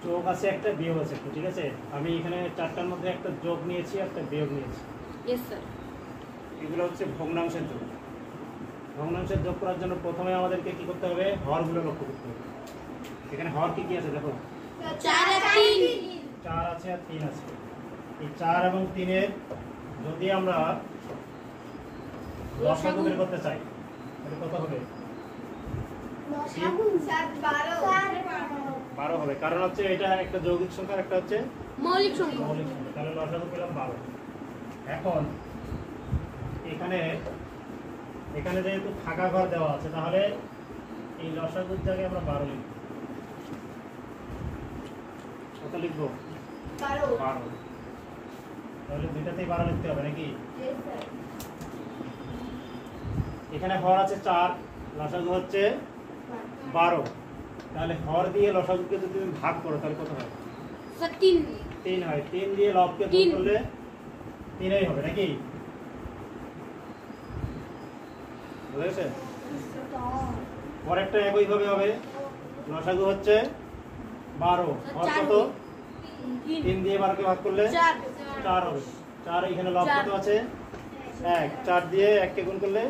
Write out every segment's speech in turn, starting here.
যোগ আছে একটা, বিয়োগ আছে একটা, ঠিক আছে? আমি এখানে চারটার মধ্যে একটা যোগ নিয়েছি, একটা বিয়োগ নিয়েছি। Yes sir. এগুলো হচ্ছে ভগ্নাংশের যোগ। ভগ্নাংশের যোগ করার জন্য প্রথমে আমাদেরকে কি করতে হবে? হরগুলো লক্ষ্য করতে হবে। এখানে হর কি কি আছে দেখো, 4 আর 3। 4 আছে আর 3 আছে। এই 4 এবং 3 এর যদি আমরা লসাগু বের করতে চাই তাহলে কত হবে? লসাগু 12 হবে, কারণ হচ্ছে এটা একটা যৌগিক সংখ্যা, একটা হচ্ছে মৌলিক সংখ্যা। মৌলিক সংখ্যা। তাহলে লসাগু পেলাম 12। এখন এখানে যেহেতু ফাঁকা ঘর দেওয়া আছে, তাহলে এই লসাগুর জায়গায় আমরা 12 লিখব। কত লিখবো? 12। তাহলে দুইটাতেই 12 লিখতে হবে নাকি? এখানে হর আছে 4, লসাগু হচ্ছে 12। তাহলে হর দিয়ে লসাগুকে যদি তুমি ভাগ করো তাহলে কত হয়? सर 3। 3 হয়। 3 দিয়ে লবকে গুণ করলে 3ই হবে নাকি? বুঝা গেছে? পরেরটা একই ভাবে হবে। লসাগু হচ্ছে 12, হর কত? 3 দিয়ে 12 কে ভাগ করলে 4 হবে। 4, এখানে লব কত আছে? 1। 4 দিয়ে 1 কে গুণ করলে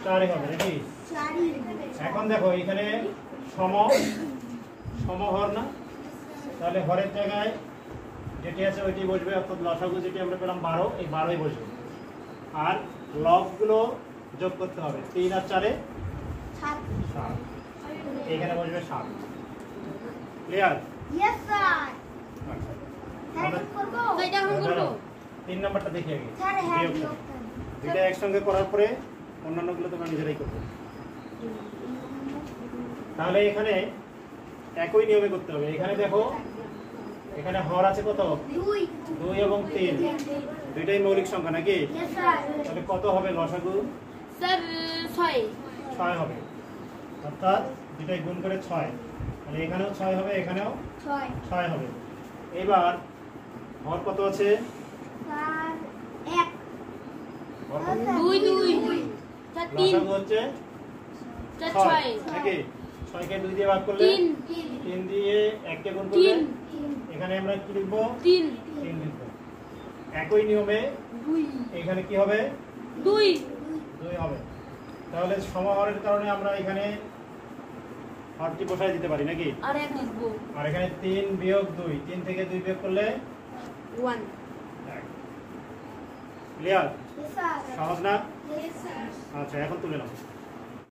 4ই হবে নাকি? এখন দেখো এখানে সমহর না, তাহলে হরের জায়গায় যেটি আছে ওইটি বসবে, অর্থাৎ লসাগু যেটি আমরা পেলাম 12, এই 12ই বসবে। আর লবগুলো যোগ করতে হবে, 3 আর 4 7। এখানে বসবে 7। ক্লিয়ার? Yes sir. আচ্ছা, হ্যাঁ করব। तो এটা हम করব। 3 নাম্বারটা দেখি আগে। স্যার হ্যাঁ বিয়োগ। দুইটা একসঙ্গে করার পরে অন্যান্যগুলো তোমরা নিজেরাই করবে। তাহলে এখানে একই নিয়মে করতে হবে। এখানে দেখো, এখানে হর আছে কত? 2 এবং 3, দুইটাই মৌলিক সংখ্যা নাকি? Yes sir. তাহলে কত হবে লসাগু? सर 6। 6 হবে, অর্থাৎ দুইটাই গুণ করে 6। তাহলে এখানেও 6 হবে, এখানেও 6 হবে। এবার হর কত আছে? স্যার 1। হর কত? 2 2। सर 3। লসাগু হচ্ছে सर 6 6। নাকি? 6 কে 2 দিয়ে ভাগ করলে 3। 3 দিয়ে 1 কে গুণ করলে 3। এখানে আমরা কি লিখবো? 3। 3 লিখবো। একই নিয়মে 2। এখানে কি হবে? 2। 2 হবে। তাহলে সমহরের কারণে আমরা এখানে হরটি বসাই দিতে পারি নাকি? আর এক লিখবো। আর এখানে 3 বিয়োগ 2, 3 থেকে 2 বিয়োগ করলে 1। 1। ক্লিয়ার? Yes sir. সহজ না? Yes sir. আচ্ছা, এখন তুলে নাও।